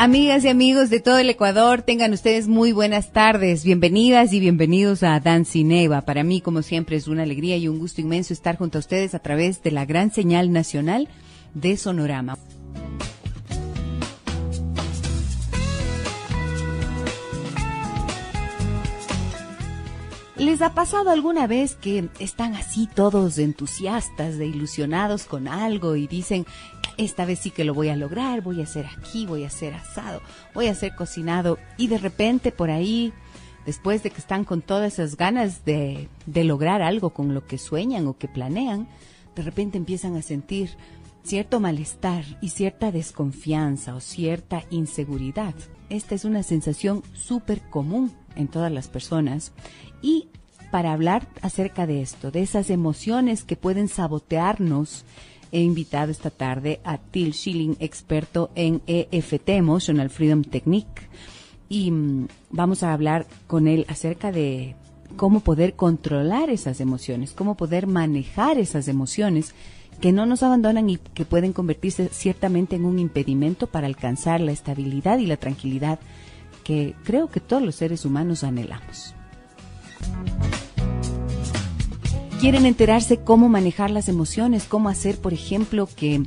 Amigas y amigos de todo el Ecuador, tengan ustedes muy buenas tardes. Bienvenidas y bienvenidos a Danza Neva. Para mí, como siempre, es una alegría y un gusto inmenso estar junto a ustedes a través de la gran señal nacional de Sonorama. ¿Les ha pasado alguna vez que están así todos entusiastas, ilusionados con algo y dicen, esta vez sí que lo voy a lograr, voy a hacer aquí, voy a hacer asado, voy a hacer cocinado, y de repente por ahí, después de que están con todas esas ganas de lograr algo con lo que sueñan o que planean, de repente empiezan a sentir cierto malestar y cierta desconfianza o cierta inseguridad? Esta es una sensación súper común en todas las personas, y para hablar acerca de esto, de esas emociones que pueden sabotearnos, he invitado esta tarde a Till Schilling, experto en EFT, Emotional Freedom Technique, y vamos a hablar con él acerca de cómo poder controlar esas emociones, cómo poder manejar esas emociones que no nos abandonan y que pueden convertirse ciertamente en un impedimento para alcanzar la estabilidad y la tranquilidad que creo que todos los seres humanos anhelamos. ¿Quieren enterarse cómo manejar las emociones? ¿Cómo hacer, por ejemplo, que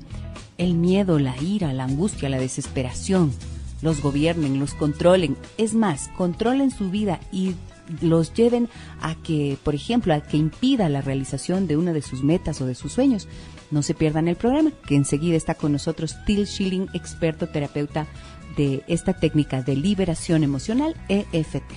el miedo, la ira, la angustia, la desesperación los gobiernen, los controlen? Es más, controlen su vida y los lleven a que, por ejemplo, a que impida la realización de una de sus metas o de sus sueños. No se pierdan el programa, que enseguida está con nosotros Till Schilling, experto terapeuta de esta técnica de liberación emocional, EFT.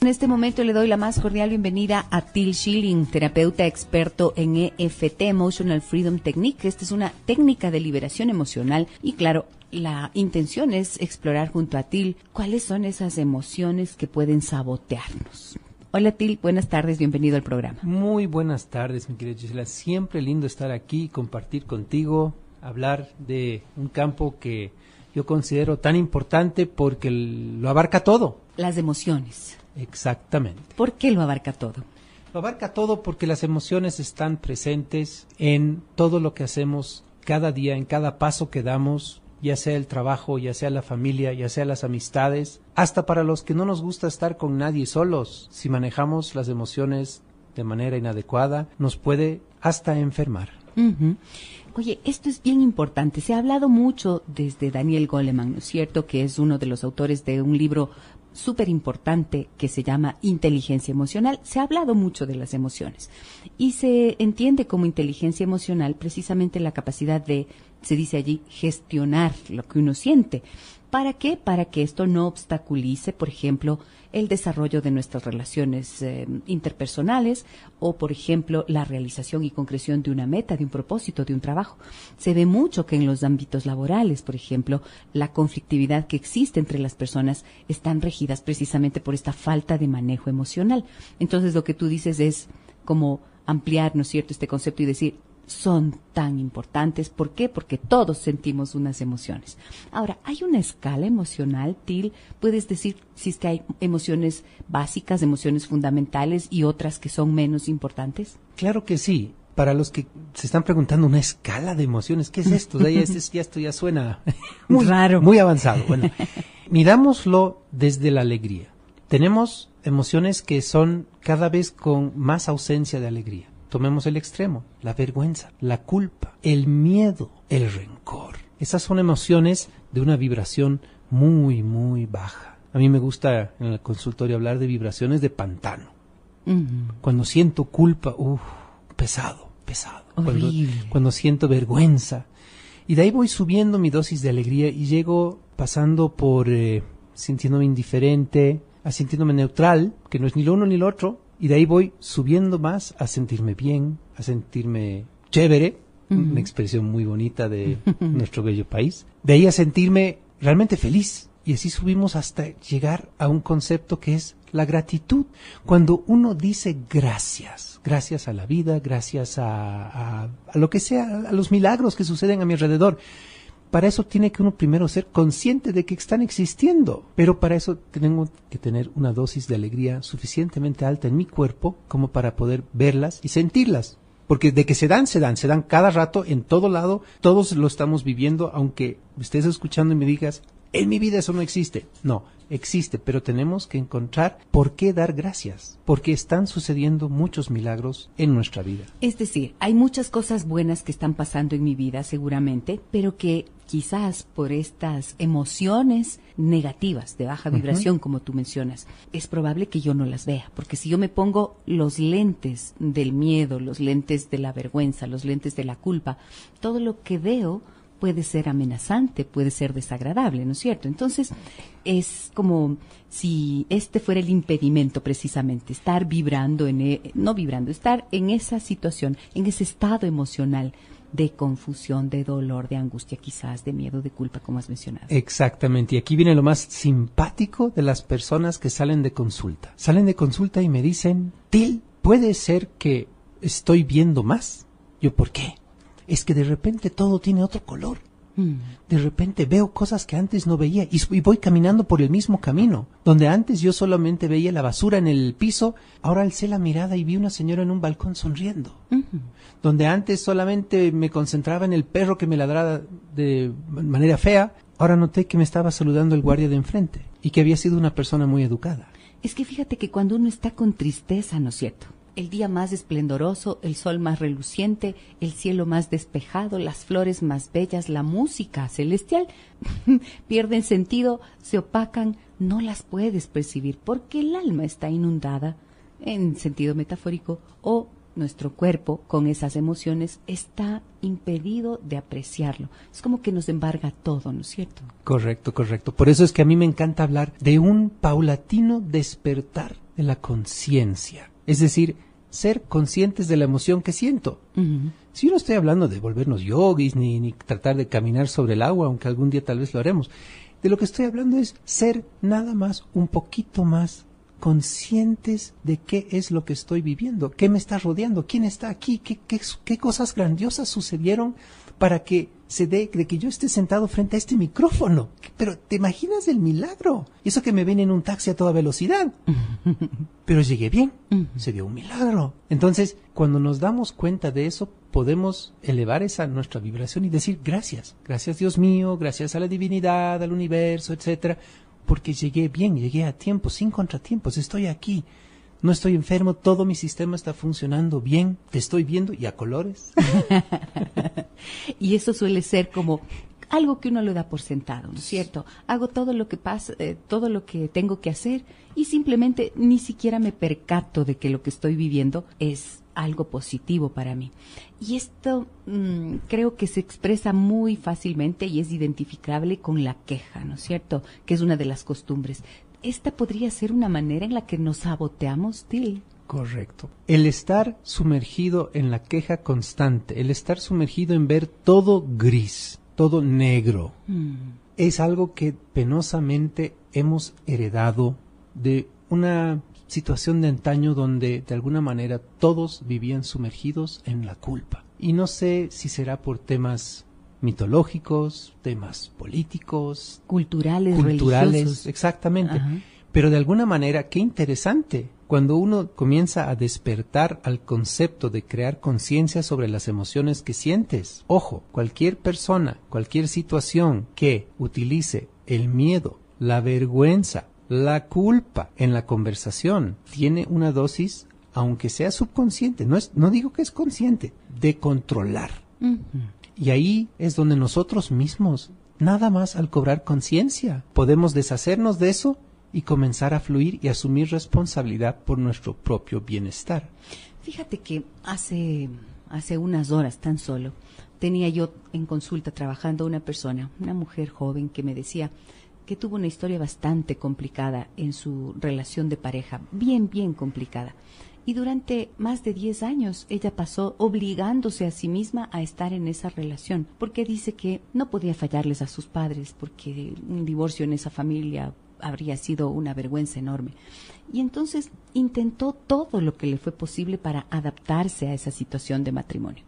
En este momento le doy la más cordial bienvenida a Till Schilling, terapeuta experto en EFT, Emotional Freedom Technique. Esta es una técnica de liberación emocional y claro, la intención es explorar junto a Till cuáles son esas emociones que pueden sabotearnos. Hola Till, buenas tardes, bienvenido al programa. Muy buenas tardes, mi querida Gisela. Siempre lindo estar aquí, compartir contigo, hablar de un campo que yo considero tan importante porque lo abarca todo. Las emociones. Exactamente. ¿Por qué lo abarca todo? Lo abarca todo porque las emociones están presentes en todo lo que hacemos cada día, en cada paso que damos, ya sea el trabajo, ya sea la familia, ya sea las amistades, hasta para los que no nos gusta estar con nadie solos. Si manejamos las emociones de manera inadecuada, nos puede hasta enfermar. Uh-huh. Oye, esto es bien importante. Se ha hablado mucho desde Daniel Goleman, ¿no es cierto?, que es uno de los autores de un libro súper importante que se llama Inteligencia Emocional. Se ha hablado mucho de las emociones y se entiende como inteligencia emocional precisamente la capacidad de, se dice allí, gestionar lo que uno siente. ¿Para qué? Para que esto no obstaculice, por ejemplo, el desarrollo de nuestras relaciones interpersonales o, por ejemplo, la realización y concreción de una meta, de un propósito, de un trabajo. Se ve mucho que en los ámbitos laborales, por ejemplo, la conflictividad que existe entre las personas están regidas precisamente por esta falta de manejo emocional. Entonces, lo que tú dices es como ampliar, ¿no es cierto?, este concepto y decir, son tan importantes. ¿Por qué? Porque todos sentimos unas emociones. Ahora, ¿hay una escala emocional, Till? ¿Puedes decir si es que hay emociones básicas, emociones fundamentales y otras que son menos importantes? Claro que sí. Para los que se están preguntando, ¿una escala de emociones? ¿Qué es esto? Esto ya suena muy raro, muy avanzado. Bueno, mirámoslo desde la alegría. Tenemos emociones que son cada vez con más ausencia de alegría. Tomemos el extremo, la vergüenza, la culpa, el miedo, el rencor. Esas son emociones de una vibración muy, muy baja. A mí me gusta en el consultorio hablar de vibraciones de pantano. Uh-huh. Cuando siento culpa, pesado. Cuando siento vergüenza. Y de ahí voy subiendo mi dosis de alegría y llego pasando por sintiéndome indiferente, a sintiéndome neutral, que no es ni lo uno ni lo otro. Y de ahí voy subiendo más a sentirme bien, a sentirme chévere, una expresión muy bonita de nuestro bello país. De ahí a sentirme realmente feliz. Y así subimos hasta llegar a un concepto que es la gratitud. Cuando uno dice gracias a la vida, gracias a lo que sea, a los milagros que suceden a mi alrededor. Para eso tiene que uno primero ser consciente de que están existiendo. Pero para eso tengo que tener una dosis de alegría suficientemente alta en mi cuerpo como para poder verlas y sentirlas. Porque de que se dan cada rato, en todo lado, todos lo estamos viviendo, aunque estés escuchando y me digas, en mi vida eso no existe. No, existe, pero tenemos que encontrar por qué dar gracias, porque están sucediendo muchos milagros en nuestra vida. Es decir, hay muchas cosas buenas que están pasando en mi vida seguramente, pero que quizás por estas emociones negativas de baja vibración, como tú mencionas, es probable que yo no las vea, porque si yo me pongo los lentes del miedo, los lentes de la vergüenza, los lentes de la culpa, todo lo que veo puede ser amenazante, puede ser desagradable, ¿no es cierto? Entonces, es como si este fuera el impedimento precisamente, estar vibrando, estar en esa situación, en ese estado emocional de confusión, de dolor, de angustia quizás, de miedo, de culpa, como has mencionado. Exactamente, y aquí viene lo más simpático de las personas que salen de consulta. Salen de consulta y me dicen, Til, ¿puede ser que estoy viendo más? Yo, ¿por qué? Es que de repente todo tiene otro color. De repente veo cosas que antes no veía y voy caminando por el mismo camino. Donde antes yo solamente veía la basura en el piso, ahora alcé la mirada y vi una señora en un balcón sonriendo. Donde antes solamente me concentraba en el perro que me ladraba de manera fea, ahora noté que me estaba saludando el guardia de enfrente y que había sido una persona muy educada. Es que fíjate que cuando uno está con tristeza, ¿no es cierto? El día más esplendoroso, el sol más reluciente, el cielo más despejado, las flores más bellas, la música celestial, pierden sentido, se opacan, no las puedes percibir porque el alma está inundada, en sentido metafórico, o nuestro cuerpo con esas emociones está impedido de apreciarlo. Es como que nos embarga todo, ¿no es cierto? Correcto, correcto. Por eso es que a mí me encanta hablar de un paulatino despertar de la conciencia. Es decir, ser conscientes de la emoción que siento. Si yo no estoy hablando de volvernos yogis ni tratar de caminar sobre el agua, aunque algún día tal vez lo haremos. De lo que estoy hablando es ser nada más un poquito más conscientes de qué es lo que estoy viviendo, qué me está rodeando, quién está aquí, qué cosas grandiosas sucedieron para que se dé de que yo esté sentado frente a este micrófono. Pero ¿te imaginas el milagro? Eso que me viene en un taxi a toda velocidad. Pero llegué bien, se dio un milagro. Entonces, cuando nos damos cuenta de eso, podemos elevar esa nuestra vibración y decir gracias. Gracias Dios mío, gracias a la divinidad, al universo, etcétera, porque llegué bien, llegué a tiempo, sin contratiempos, estoy aquí. No estoy enfermo, todo mi sistema está funcionando bien, te estoy viendo y a colores. Y eso suele ser como algo que uno lo da por sentado, ¿no es cierto? Hago todo lo que pasa, todo lo que tengo que hacer y simplemente ni siquiera me percato de que lo que estoy viviendo es algo positivo para mí. Y esto creo que se expresa muy fácilmente y es identificable con la queja, ¿no es cierto? Que es una de las costumbres. ¿Esta podría ser una manera en la que nos saboteamos, Til? Correcto. El estar sumergido en la queja constante, el estar sumergido en ver todo gris, todo negro, es algo que penosamente hemos heredado de una situación de antaño donde de alguna manera todos vivían sumergidos en la culpa. Y no sé si será por temas mitológicos, temas políticos, culturales, religiosos. Exactamente. Ajá. Pero de alguna manera, qué interesante, cuando uno comienza a despertar al concepto de crear conciencia sobre las emociones que sientes. Ojo, cualquier persona, cualquier situación que utilice el miedo, la vergüenza, la culpa en la conversación, tiene una dosis, aunque sea subconsciente, no digo que es consciente, de controlar. Y ahí es donde nosotros mismos, nada más al cobrar conciencia, podemos deshacernos de eso y comenzar a fluir y asumir responsabilidad por nuestro propio bienestar. Fíjate que hace unas horas tan solo tenía yo en consulta trabajando una persona, una mujer joven que me decía que tuvo una historia bastante complicada en su relación de pareja, bien complicada. Y durante más de 10 años ella pasó obligándose a sí misma a estar en esa relación, porque dice que no podía fallarles a sus padres, porque un divorcio en esa familia habría sido una vergüenza enorme. Y entonces intentó todo lo que le fue posible para adaptarse a esa situación de matrimonio.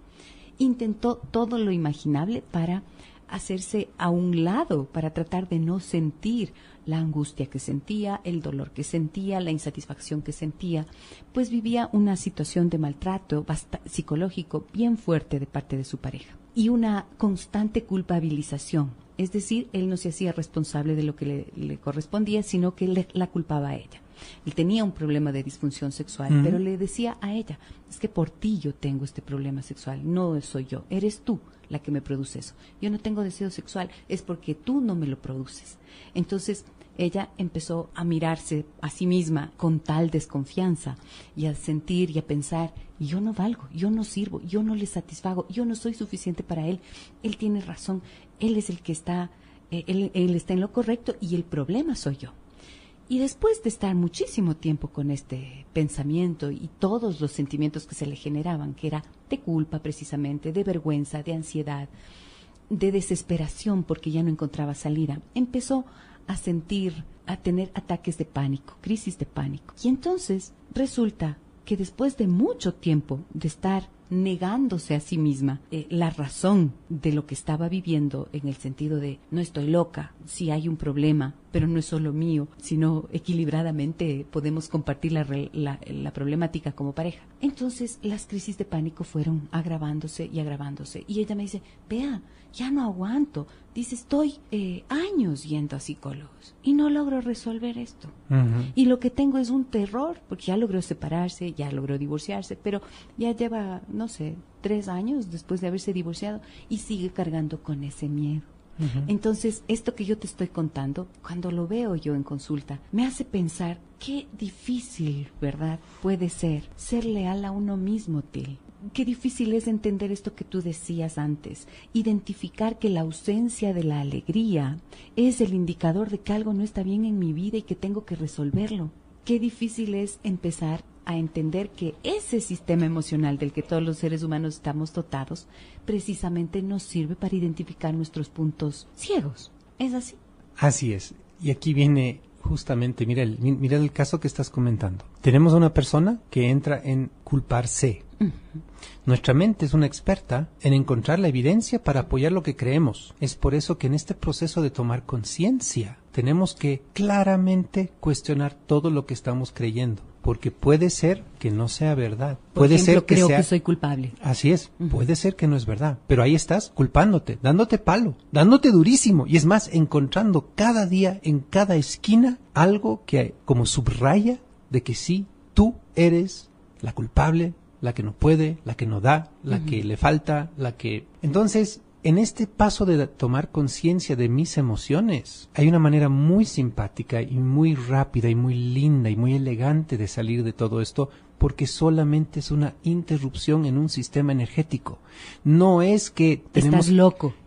Intentó todo lo imaginable para hacerse a un lado para tratar de no sentir la angustia que sentía, el dolor que sentía, la insatisfacción que sentía, pues vivía una situación de maltrato psicológico bien fuerte de parte de su pareja y una constante culpabilización. Es decir, él no se hacía responsable de lo que le correspondía, sino que la culpaba a ella. Él tenía un problema de disfunción sexual, pero le decía a ella, es que por ti yo tengo este problema sexual, no soy yo, eres tú la que me produce eso. Yo no tengo deseo sexual, es porque tú no me lo produces. Entonces, ella empezó a mirarse a sí misma con tal desconfianza y a sentir y a pensar, yo no valgo, yo no sirvo, yo no le satisfago, yo no soy suficiente para él, él tiene razón, él es el que está, él está en lo correcto y el problema soy yo. Y después de estar muchísimo tiempo con este pensamiento y todos los sentimientos que se le generaban, que era de culpa precisamente, de vergüenza, de ansiedad, de desesperación porque ya no encontraba salida, empezó a tener ataques de pánico, crisis de pánico. Y entonces resulta que después de mucho tiempo de estar negándose a sí misma la razón de lo que estaba viviendo, en el sentido de no estoy loca, sí hay un problema, pero no es solo mío, sino equilibradamente podemos compartir la problemática como pareja. Entonces las crisis de pánico fueron agravándose y agravándose y ella me dice, vea, ya no aguanto, dice, estoy años yendo a psicólogos y no logro resolver esto. Y lo que tengo es un terror, porque ya logró separarse, ya logró divorciarse, pero ya lleva, no sé, 3 años después de haberse divorciado y sigue cargando con ese miedo. Entonces, esto que yo te estoy contando, cuando lo veo yo en consulta, me hace pensar qué difícil, ¿verdad?, puede ser leal a uno mismo, Til. Qué difícil es entender esto que tú decías antes, identificar que la ausencia de la alegría es el indicador de que algo no está bien en mi vida y que tengo que resolverlo. Qué difícil es empezar a entender que ese sistema emocional del que todos los seres humanos estamos dotados precisamente nos sirve para identificar nuestros puntos ciegos. ¿Es así? Así es. Y aquí viene justamente, mira el caso que estás comentando. Tenemos a una persona que entra en culparse. Nuestra mente es una experta en encontrar la evidencia para apoyar lo que creemos. Es por eso que en este proceso de tomar conciencia tenemos que claramente cuestionar todo lo que estamos creyendo, porque puede ser que no sea verdad. Puede ser que creo que soy culpable. Así es, puede ser que no es verdad, pero ahí estás culpándote, dándote palo, dándote durísimo, y es más, encontrando cada día en cada esquina algo que como subraya de que sí, tú eres la culpable, la que no puede, la que no da, la que le falta, la que... Entonces, en este paso de tomar conciencia de mis emociones, hay una manera muy simpática y muy rápida y muy linda y muy elegante de salir de todo esto, porque solamente es una interrupción en un sistema energético. No es que tenemos...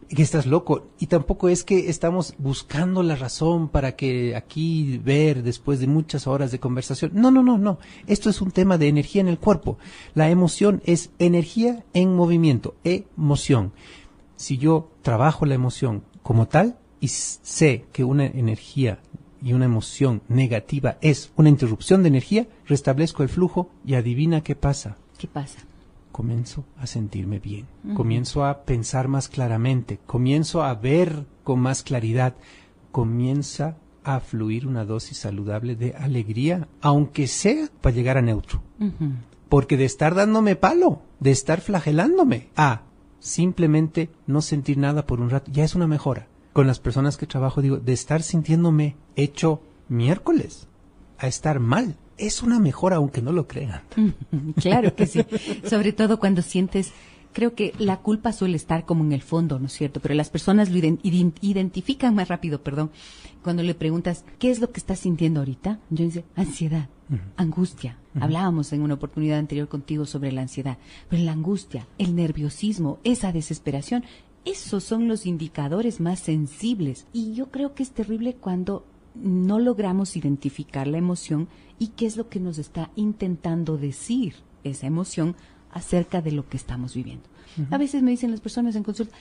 Estás loco. Y tampoco es que estamos buscando la razón para que aquí ver después de muchas horas de conversación. No. Esto es un tema de energía en el cuerpo. La emoción es energía en movimiento, emoción. Si yo trabajo la emoción como tal y sé que una energía y una emoción negativa es una interrupción de energía, restablezco el flujo y adivina qué pasa. ¿Qué pasa? Comienzo a sentirme bien, comienzo a pensar más claramente, comienzo a ver con más claridad, comienza a fluir una dosis saludable de alegría, aunque sea para llegar a neutro. Porque de estar dándome palo, de estar flagelándome, simplemente no sentir nada por un rato, ya es una mejora. Con las personas que trabajo digo, de estar sintiéndome hecho miércoles a estar mal, es una mejora aunque no lo crean. Claro que sí, sobre todo cuando sientes, creo que la culpa suele estar como en el fondo, ¿no es cierto? Pero las personas lo identifican más rápido, cuando le preguntas, ¿qué es lo que estás sintiendo ahorita? Yo dice, ansiedad, angustia. Hablábamos en una oportunidad anterior contigo sobre la ansiedad, pero la angustia, el nerviosismo, esa desesperación, esos son los indicadores más sensibles. Y yo creo que es terrible cuando no logramos identificar la emoción y qué es lo que nos está intentando decir esa emoción acerca de lo que estamos viviendo. A veces me dicen las personas en consulta,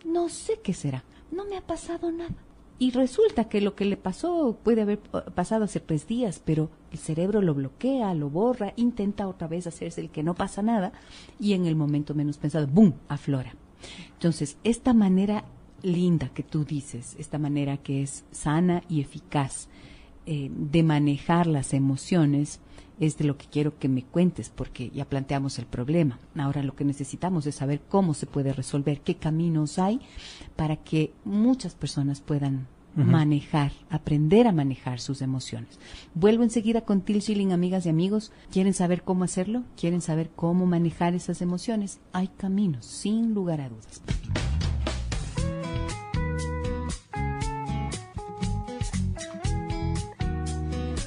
no sé qué será, no me ha pasado nada. Y resulta que lo que le pasó puede haber pasado hace 3 días, pero el cerebro lo bloquea, lo borra, intenta otra vez hacerse el que no pasa nada y en el momento menos pensado, ¡bum!, aflora. Entonces, esta manera linda que tú dices, esta manera que es sana y eficaz de manejar las emociones, es de lo que quiero que me cuentes, porque ya planteamos el problema. Ahora lo que necesitamos es saber cómo se puede resolver, qué caminos hay para que muchas personas puedan manejar, aprender a manejar sus emociones. Vuelvo enseguida con Till Schilling, amigas y amigos. ¿Quieren saber cómo hacerlo? ¿Quieren saber cómo manejar esas emociones? Hay caminos, sin lugar a dudas.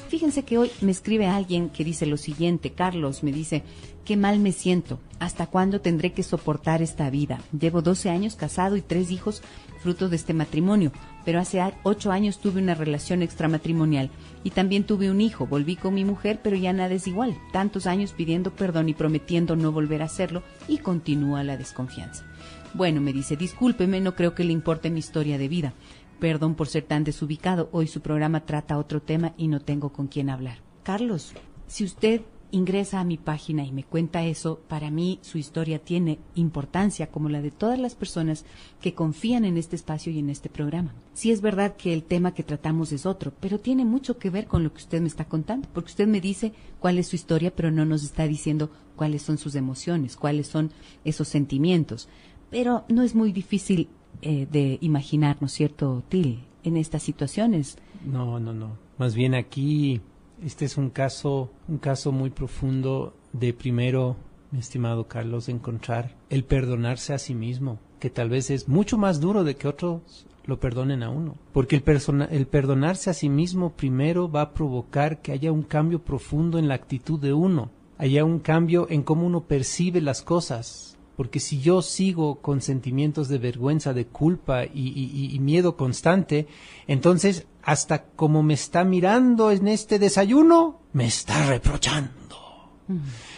Fíjense que hoy me escribe alguien que dice lo siguiente. Carlos me dice: qué mal me siento, ¿hasta cuándo tendré que soportar esta vida? Llevo 12 años casado y 3 hijos fruto de este matrimonio, pero hace 8 años tuve una relación extramatrimonial y también tuve un hijo. Volví con mi mujer, pero ya nada es igual. Tantos años pidiendo perdón y prometiendo no volver a hacerlo, y continúa la desconfianza. Bueno, me dice, discúlpeme, no creo que le importe mi historia de vida. Perdón por ser tan desubicado. Hoy su programa trata otro tema y no tengo con quién hablar. Carlos, si usted ingresa a mi página y me cuenta eso, para mí su historia tiene importancia, como la de todas las personas que confían en este espacio y en este programa. Sí es verdad que el tema que tratamos es otro, pero tiene mucho que ver con lo que usted me está contando, porque usted me dice cuál es su historia, pero no nos está diciendo cuáles son sus emociones, cuáles son esos sentimientos. Pero no es muy difícil de imaginar, ¿no es cierto, Till, en estas situaciones? No. Más bien aquí, este es un caso muy profundo de, primero, mi estimado Carlos, encontrar el perdonarse a sí mismo, que tal vez es mucho más duro de que otros lo perdonen a uno. Porque el perdonarse a sí mismo primero va a provocar que haya un cambio profundo en la actitud de uno, haya un cambio en cómo uno percibe las cosas. Porque si yo sigo con sentimientos de vergüenza, de culpa y miedo constante, entonces hasta como me está mirando en este desayuno, me está reprochando.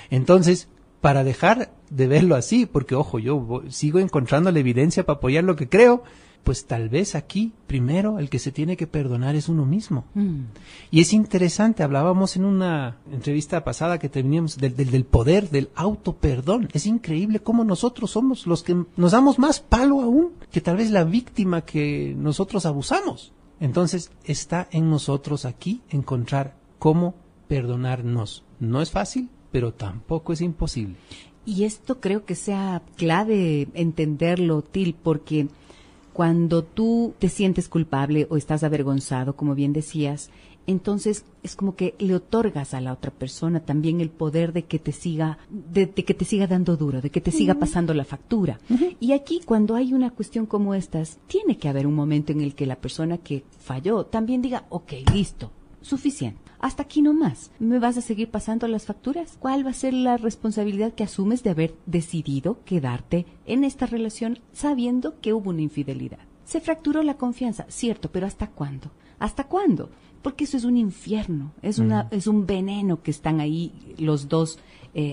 Entonces, para dejar de verlo así, porque ojo, yo sigo encontrando la evidencia para apoyar lo que creo, pues tal vez aquí, primero, el que se tiene que perdonar es uno mismo. Y es interesante, hablábamos en una entrevista pasada que teníamos del poder del autoperdón. Es increíble cómo nosotros somos los que nos damos más palo aún que tal vez la víctima que nosotros abusamos. Entonces, está en nosotros aquí encontrar cómo perdonarnos. No es fácil, pero tampoco es imposible. Y esto creo que sea clave entenderlo, Till, porque cuando tú te sientes culpable o estás avergonzado, como bien decías, entonces es como que le otorgas a la otra persona también el poder de que te siga, de que te siga dando duro, de que te siga pasando la factura. Y aquí, cuando hay una cuestión como estas, tiene que haber un momento en el que la persona que falló también diga, ok, listo, suficiente. Hasta aquí nomás. ¿Me vas a seguir pasando las facturas? ¿Cuál va a ser la responsabilidad que asumes de haber decidido quedarte en esta relación sabiendo que hubo una infidelidad? Se fracturó la confianza, cierto, pero ¿hasta cuándo? ¿Hasta cuándo? Porque eso es un infierno, es un veneno que están ahí los dos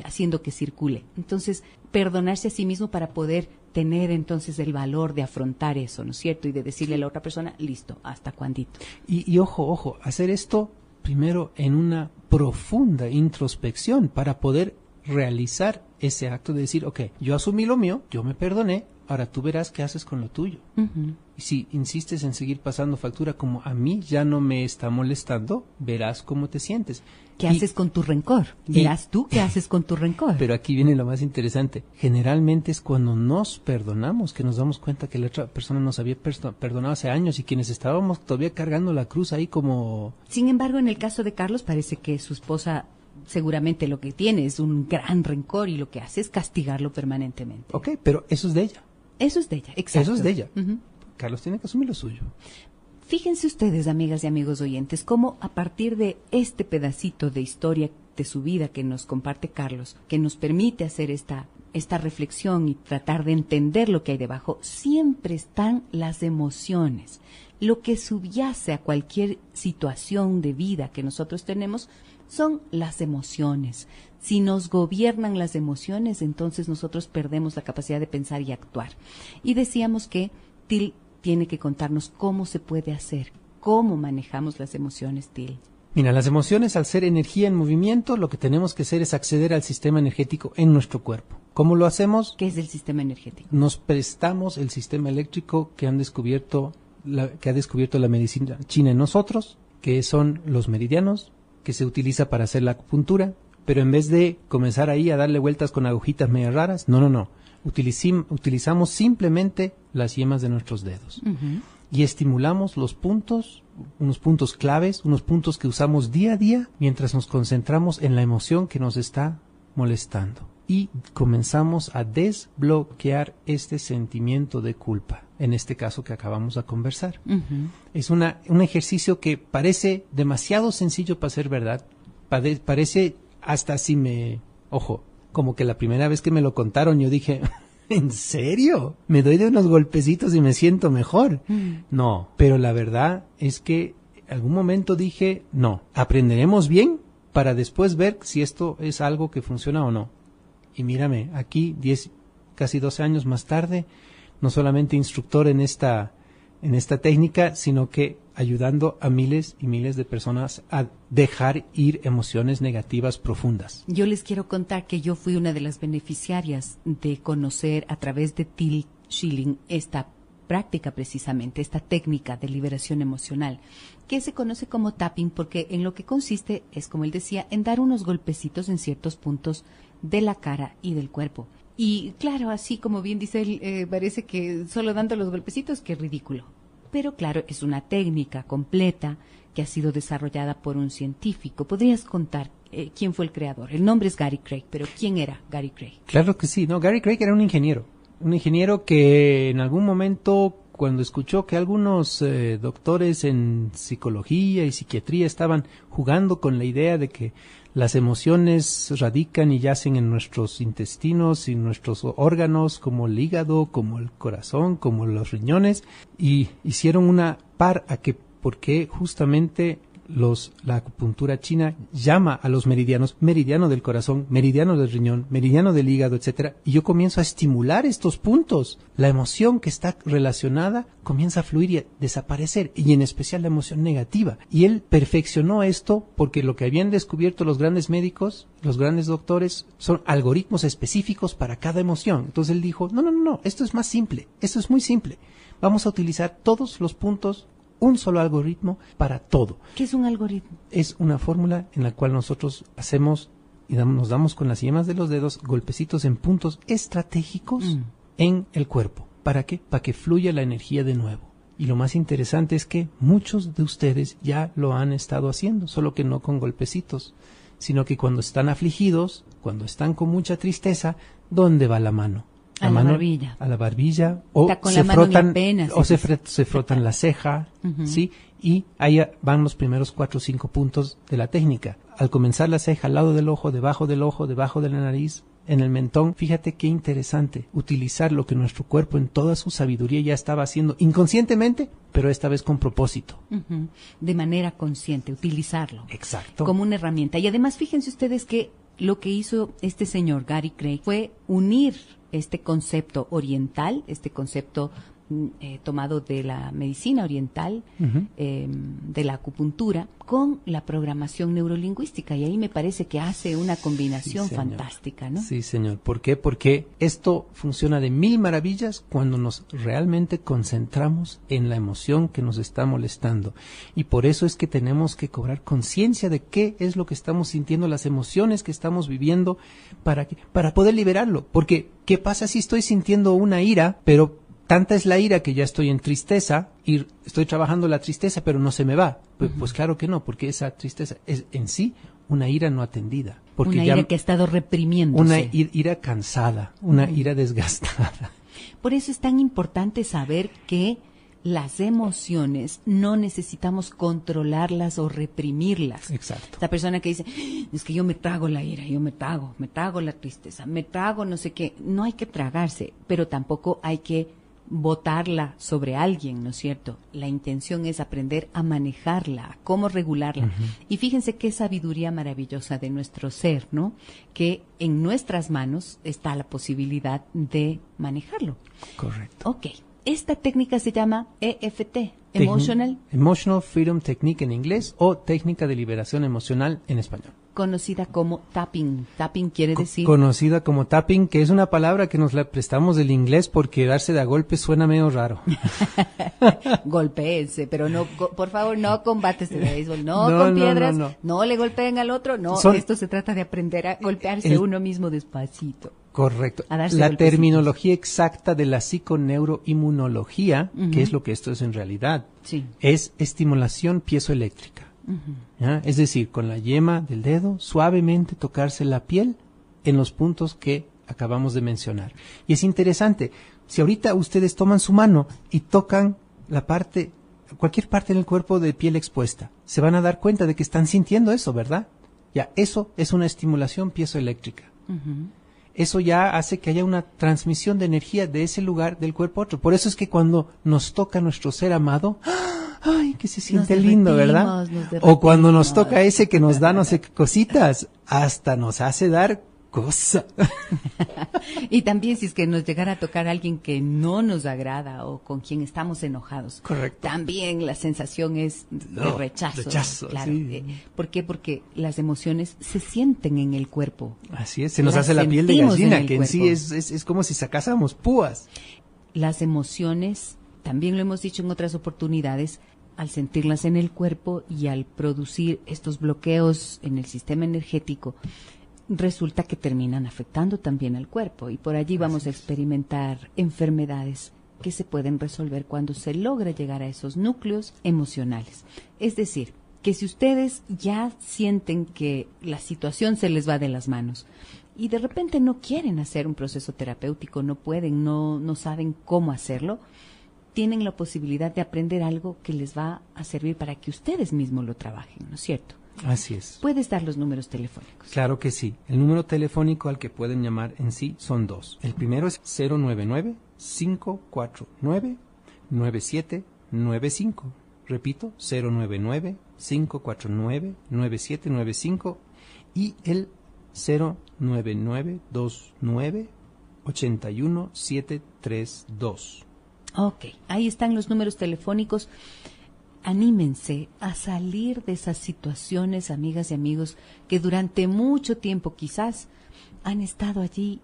haciendo que circule. Entonces, perdonarse a sí mismo para poder tener entonces el valor de afrontar eso, ¿no es cierto? Y de decirle a la otra persona, listo, ¿hasta cuándito? Y ojo, hacer esto primero en una profunda introspección para poder realizar ese acto de decir, ok, yo asumí lo mío, yo me perdoné, ahora tú verás qué haces con lo tuyo. Y si insistes en seguir pasando factura como a mí ya no me está molestando, verás cómo te sientes. ¿Qué haces con tu rencor? Verás tú qué haces con tu rencor. Pero aquí viene lo más interesante. Generalmente es cuando nos perdonamos que nos damos cuenta que la otra persona nos había perdonado hace años y quienes estábamos todavía cargando la cruz ahí como... Sin embargo, en el caso de Carlos parece que su esposa seguramente lo que tiene es un gran rencor y lo que hace es castigarlo permanentemente. Ok, pero eso es de ella. Eso es de ella, exacto. Eso es de ella. Carlos tiene que asumir lo suyo. Fíjense ustedes, amigas y amigos oyentes, cómo a partir de este pedacito de historia de su vida que nos comparte Carlos, que nos permite hacer esta reflexión y tratar de entender lo que hay debajo, siempre están las emociones. Lo que subyace a cualquier situación de vida que nosotros tenemos son las emociones. Si nos gobiernan las emociones, entonces nosotros perdemos la capacidad de pensar y actuar. Y decíamos que Till tiene que contarnos cómo se puede hacer, cómo manejamos las emociones, Till. Mira, las emociones, al ser energía en movimiento, lo que tenemos que hacer es acceder al sistema energético en nuestro cuerpo. ¿Cómo lo hacemos? ¿Qué es el sistema energético? Nos prestamos el sistema eléctrico que ha descubierto la medicina china en nosotros, que son los meridianos, que se utiliza para hacer la acupuntura, pero en vez de comenzar ahí a darle vueltas con agujitas medio raras, no. Utilizamos simplemente las yemas de nuestros dedos. Y estimulamos los puntos, unos puntos claves, unos puntos que usamos día a día mientras nos concentramos en la emoción que nos está molestando. Y comenzamos a desbloquear este sentimiento de culpa, en este caso que acabamos de conversar. Es un ejercicio que parece demasiado sencillo para ser verdad. Parece hasta como que la primera vez que me lo contaron yo dije, ¿en serio? ¿Me doy de unos golpecitos y me siento mejor? No, pero la verdad es que en algún momento dije, no, aprenderemos bien para después ver si esto es algo que funciona o no. Y mírame, aquí casi 12 años más tarde, no solamente instructor en esta técnica, sino que ayudando a miles y miles de personas a dejar ir emociones negativas profundas. Yo les quiero contar que yo fui una de las beneficiarias de conocer a través de Till Schilling esta práctica precisamente, esta técnica de liberación emocional, que se conoce como tapping, porque en lo que consiste es, como él decía, en dar unos golpecitos en ciertos puntos de la cara y del cuerpo. Y claro, así como bien dice él, parece que solo dando los golpecitos, qué ridículo. Pero claro, es una técnica completa que ha sido desarrollada por un científico. ¿Podrías contar quién fue el creador? El nombre es Gary Craig, pero ¿quién era Gary Craig? Claro que sí, Gary Craig era un ingeniero que en algún momento, cuando escuchó que algunos doctores en psicología y psiquiatría estaban jugando con la idea de que las emociones radican y yacen en nuestros intestinos y nuestros órganos, como el hígado, como el corazón, como los riñones, y hicieron una par a que, porque justamente la acupuntura china llama a los meridianos, meridiano del corazón, meridiano del riñón, meridiano del hígado, etcétera, y yo comienzo a estimular estos puntos. La emoción que está relacionada comienza a fluir y a desaparecer, y en especial la emoción negativa. Y él perfeccionó esto porque lo que habían descubierto los grandes médicos, los grandes doctores, son algoritmos específicos para cada emoción. Entonces él dijo, no, esto es más simple, esto es muy simple. Vamos a utilizar todos los puntos, un solo algoritmo para todo. ¿Qué es un algoritmo? Es una fórmula en la cual nosotros hacemos y nos damos con las yemas de los dedos golpecitos en puntos estratégicos en el cuerpo. ¿Para qué? Para que fluya la energía de nuevo. Y lo más interesante es que muchos de ustedes ya lo han estado haciendo, solo que no con golpecitos, sino que cuando están afligidos, cuando están con mucha tristeza, ¿dónde va la mano? A la barbilla. A la barbilla, o está con se la mano frotan, apenas, o se frotan la ceja, ¿sí? Y ahí van los primeros 4 o 5 puntos de la técnica. Al comenzar la ceja, al lado del ojo, debajo de la nariz, en el mentón. Fíjate qué interesante utilizar lo que nuestro cuerpo en toda su sabiduría ya estaba haciendo inconscientemente, pero esta vez con propósito. De manera consciente, utilizarlo. Exacto. Como una herramienta. Y además, fíjense ustedes que lo que hizo este señor Gary Craig fue unir este concepto oriental, este concepto tomado de la medicina oriental, de la acupuntura, con la programación neurolingüística. Y ahí me parece que hace una combinación fantástica, ¿no? Sí, señor. ¿Por qué? Porque esto funciona de mil maravillas cuando nos realmente concentramos en la emoción que nos está molestando. Y por eso es que tenemos que cobrar conciencia de qué es lo que estamos sintiendo, las emociones que estamos viviendo, para poder liberarlo. Porque, ¿qué pasa si estoy sintiendo una ira, pero tanta es la ira que ya estoy en tristeza y estoy trabajando la tristeza, pero no se me va? Pues claro que no, porque esa tristeza es en sí una ira no atendida. Porque una ira que ha estado reprimiéndose. Una ira cansada, una ira desgastada. Por eso es tan importante saber que las emociones no necesitamos controlarlas o reprimirlas. Exacto. Esta persona que dice, es que yo me trago la ira, yo me trago la tristeza, me trago no sé qué. No hay que tragarse, pero tampoco hay que botarla sobre alguien, ¿no es cierto? La intención es aprender a manejarla, a cómo regularla. Y fíjense qué sabiduría maravillosa de nuestro ser, ¿no? Que en nuestras manos está la posibilidad de manejarlo. Correcto. Ok. Esta técnica se llama EFT, Emotional Freedom Technique en inglés o técnica de liberación emocional en español. Conocida como tapping. Tapping quiere decir... Conocida como tapping, que es una palabra que nos la prestamos del inglés porque darse de a golpe suena medio raro. Golpéense, pero no, por favor, no combates de béisbol, no con piedras, no le golpeen al otro, esto se trata de aprender a golpearse uno mismo despacito. Correcto. La terminología exacta de la psiconeuroinmunología, que es lo que esto es en realidad, es estimulación piezoeléctrica. ¿Ya? Es decir, con la yema del dedo, suavemente tocarse la piel en los puntos que acabamos de mencionar. Y es interesante, si ahorita ustedes toman su mano y tocan cualquier parte del cuerpo de piel expuesta, se van a dar cuenta de que están sintiendo eso, ¿verdad? Ya, eso es una estimulación piezoeléctrica. Eso ya hace que haya una transmisión de energía de ese lugar del cuerpo a otro. Por eso es que cuando nos toca nuestro ser amado, ¡ay, que se siente lindo!, ¿verdad? O cuando nos toca ese que nos da no sé qué cositas, hasta nos hace dar cosa. Y también si es que nos llegara a tocar a alguien que no nos agrada o con quien estamos enojados. Correcto. También la sensación es de rechazo. Claro. Sí. ¿Por qué? Porque las emociones se sienten en el cuerpo. Así es, se nos hace la piel de gallina, que en sí es como si sacásemos púas. Las emociones, también lo hemos dicho en otras oportunidades, al sentirlas en el cuerpo y al producir estos bloqueos en el sistema energético, resulta que terminan afectando también al cuerpo y por allí vamos a experimentar enfermedades que se pueden resolver cuando se logra llegar a esos núcleos emocionales. Es decir, que si ustedes ya sienten que la situación se les va de las manos y de repente no quieren hacer un proceso terapéutico, no pueden, no saben cómo hacerlo, tienen la posibilidad de aprender algo que les va a servir para que ustedes mismos lo trabajen, ¿no es cierto? Así es. ¿Puedes dar los números telefónicos? Claro que sí. El número telefónico al que pueden llamar en sí son dos. El primero es 099-549-9795. Repito, 099-549-9795 y el 099-29-81732. Ok, ahí están los números telefónicos. Anímense a salir de esas situaciones, amigas y amigos, que durante mucho tiempo quizás han estado allí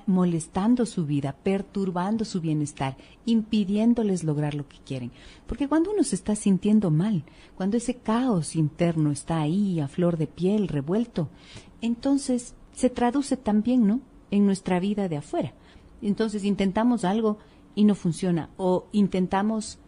molestando su vida, perturbando su bienestar, impidiéndoles lograr lo que quieren. Porque cuando uno se está sintiendo mal, cuando ese caos interno está ahí a flor de piel, revuelto, entonces se traduce también, ¿no?, en nuestra vida de afuera. Entonces intentamos algo y no funciona, o intentamos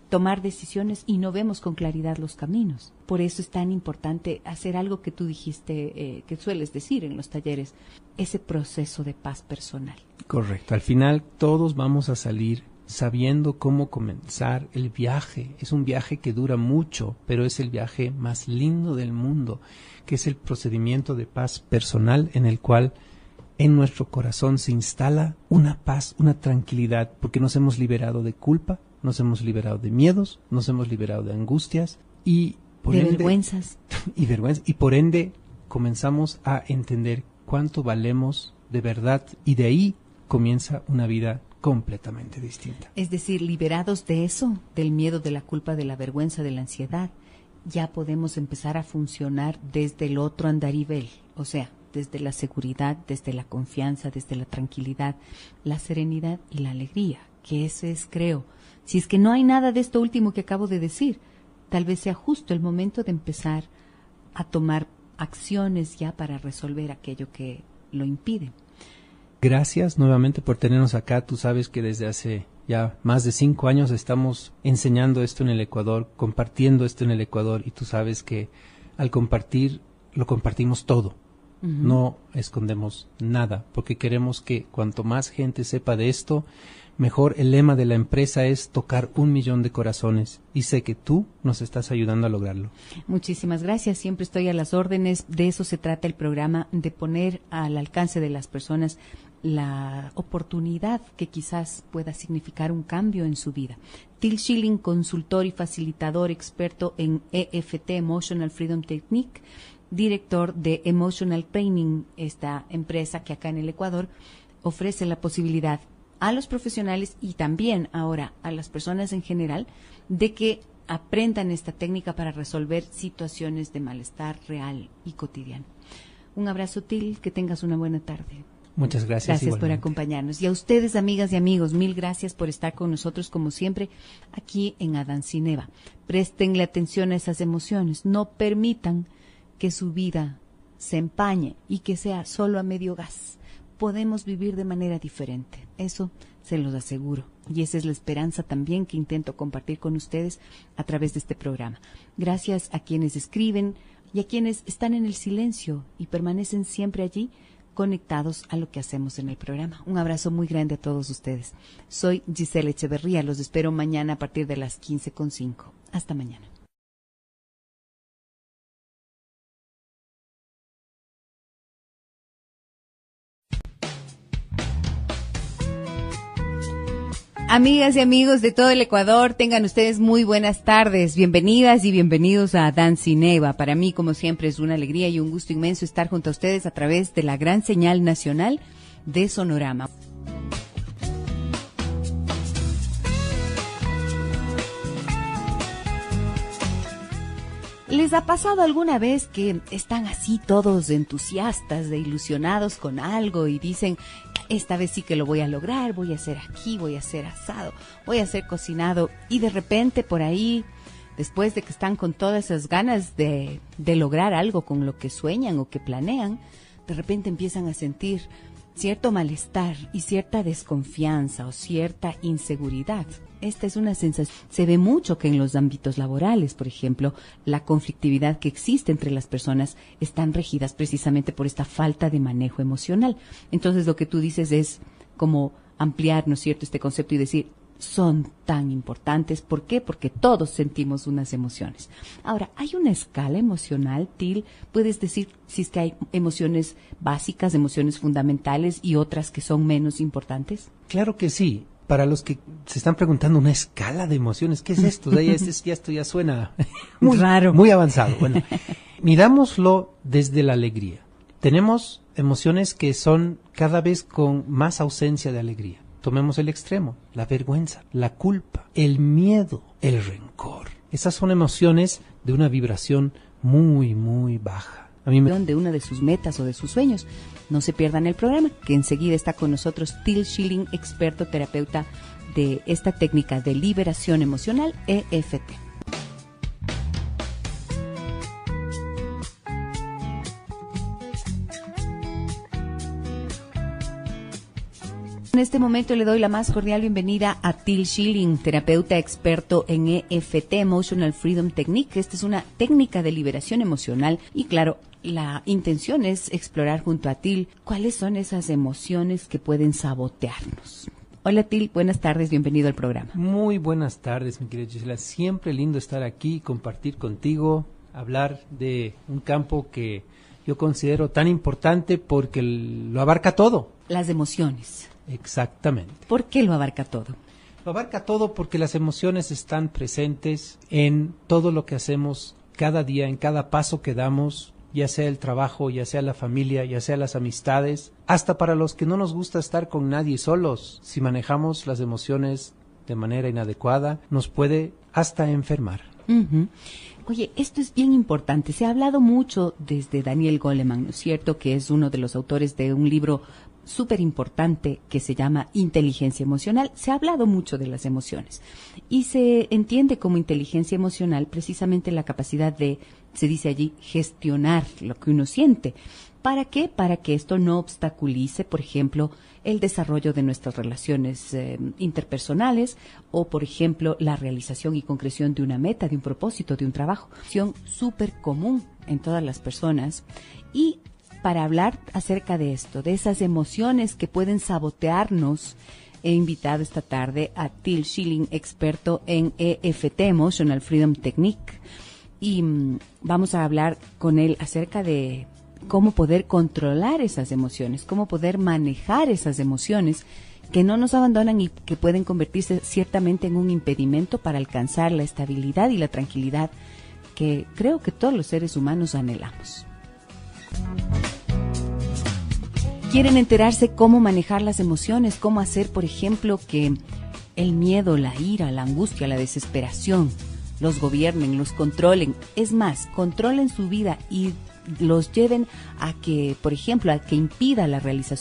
tomar decisiones y no vemos con claridad los caminos. Por eso es tan importante hacer algo que tú dijiste, que sueles decir en los talleres, ese proceso de paz personal. Correcto. Al final todos vamos a salir sabiendo cómo comenzar el viaje. Es un viaje que dura mucho, pero es el viaje más lindo del mundo, que es el procedimiento de paz personal en el cual en nuestro corazón se instala una paz, una tranquilidad, porque nos hemos liberado de culpa, nos hemos liberado de miedos, nos hemos liberado de angustias y por ende, vergüenzas. Y por ende comenzamos a entender cuánto valemos de verdad y de ahí comienza una vida completamente distinta. Es decir, liberados de eso, del miedo, de la culpa, de la vergüenza, de la ansiedad, ya podemos empezar a funcionar desde el otro andarivel, o sea, desde la seguridad, desde la confianza, desde la tranquilidad, la serenidad y la alegría, que eso es, creo. Si es que no hay nada de esto último que acabo de decir, tal vez sea justo el momento de empezar a tomar acciones ya para resolver aquello que lo impide. Gracias nuevamente por tenernos acá. Tú sabes que desde hace ya más de 5 años estamos enseñando esto en el Ecuador, compartiendo esto en el Ecuador, y tú sabes que al compartir, lo compartimos todo. No escondemos nada, porque queremos que cuanto más gente sepa de esto, mejor. El lema de la empresa es tocar 1 millón de corazones, y sé que tú nos estás ayudando a lograrlo. Muchísimas gracias, siempre estoy a las órdenes. De eso se trata el programa, de poner al alcance de las personas la oportunidad que quizás pueda significar un cambio en su vida. Till Schilling, consultor y facilitador experto en EFT, Emotional Freedom Technique, director de Emotional Training, esta empresa que acá en el Ecuador ofrece la posibilidad a los profesionales y también ahora a las personas en general de que aprendan esta técnica para resolver situaciones de malestar real y cotidiano. Un abrazo, Til, que tengas una buena tarde. Muchas gracias. Gracias por acompañarnos. Y a ustedes, amigas y amigos, mil gracias por estar con nosotros, como siempre, aquí en Adansi Neva. Préstenle atención a esas emociones. No permitan que su vida se empañe y que sea solo a medio gas. Podemos vivir de manera diferente. Eso se los aseguro. Y esa es la esperanza también que intento compartir con ustedes a través de este programa. Gracias a quienes escriben y a quienes están en el silencio y permanecen siempre allí, conectados a lo que hacemos en el programa. Un abrazo muy grande a todos ustedes. Soy Gisela Echeverría. Los espero mañana a partir de las 15:05. Hasta mañana. Amigas y amigos de todo el Ecuador, tengan ustedes muy buenas tardes. Bienvenidas y bienvenidos a Adansi Neva. Para mí, como siempre, es una alegría y un gusto inmenso estar junto a ustedes a través de la gran señal nacional de Sonorama. ¿Les ha pasado alguna vez que están así todos entusiastas, ilusionados con algo y dicen, esta vez sí que lo voy a lograr, voy a hacer aquí, voy a hacer asado, voy a hacer cocinado, y de repente por ahí, después de que están con todas esas ganas de lograr algo con lo que sueñan o que planean, de repente empiezan a sentir cierto malestar y cierta desconfianza o cierta inseguridad? Esta es una sensación. Se ve mucho que en los ámbitos laborales, por ejemplo, la conflictividad que existe entre las personas están regidas precisamente por esta falta de manejo emocional. Entonces, lo que tú dices es como ampliar, ¿no es cierto?, este concepto y decir, son tan importantes. ¿Por qué? Porque todos sentimos unas emociones. Ahora, ¿hay una escala emocional, Til? ¿Puedes decir si es que hay emociones básicas, emociones fundamentales y otras que son menos importantes? Claro que sí. Para los que se están preguntando, ¿una escala de emociones? ¿Qué es esto? Esto ya suena muy raro, muy avanzado. Bueno, mirámoslo desde la alegría. Tenemos emociones que son cada vez con más ausencia de alegría. Tomemos el extremo, la vergüenza, la culpa, el miedo, el rencor. Esas son emociones de una vibración muy, muy baja. De una de sus metas o de sus sueños. No se pierdan el programa, que enseguida está con nosotros Til Schilling, experto terapeuta de esta técnica de liberación emocional, EFT. En este momento le doy la más cordial bienvenida a Til Schilling, terapeuta experto en EFT, Emotional Freedom Technique. Esta es una técnica de liberación emocional y claro, la intención es explorar junto a Til cuáles son esas emociones que pueden sabotearnos. Hola Til, buenas tardes, bienvenido al programa. Muy buenas tardes, mi querida Gisela. Siempre lindo estar aquí, compartir contigo, hablar de un campo que yo considero tan importante porque lo abarca todo. Las emociones. Exactamente. ¿Por qué lo abarca todo? Lo abarca todo porque las emociones están presentes en todo lo que hacemos cada día, en cada paso que damos, ya sea el trabajo, ya sea la familia, ya sea las amistades, hasta para los que no nos gusta estar con nadie solos. Si manejamos las emociones de manera inadecuada, nos puede hasta enfermar. Uh-huh. Oye, esto es bien importante. Se ha hablado mucho desde Daniel Goleman, ¿no es cierto?, que es uno de los autores de un libro súper importante que se llama Inteligencia Emocional. Se ha hablado mucho de las emociones y se entiende como inteligencia emocional precisamente la capacidad de, se dice allí, gestionar lo que uno siente. ¿Para qué? Para que esto no obstaculice, por ejemplo, el desarrollo de nuestras relaciones interpersonales o, por ejemplo, la realización y concreción de una meta, de un propósito, de un trabajo. Acción súper común en todas las personas. Y para hablar acerca de esto, de esas emociones que pueden sabotearnos, he invitado esta tarde a Til Schilling, experto en EFT, Emotional Freedom Technique, y vamos a hablar con él acerca de cómo poder controlar esas emociones, cómo poder manejar esas emociones que no nos abandonan y que pueden convertirse ciertamente en un impedimento para alcanzar la estabilidad y la tranquilidad que creo que todos los seres humanos anhelamos. Quieren enterarse cómo manejar las emociones, cómo hacer, por ejemplo, que el miedo, la ira, la angustia, la desesperación los gobiernen, los controlen. Es más, controlen su vida y los lleven a que, por ejemplo, a que impida la realización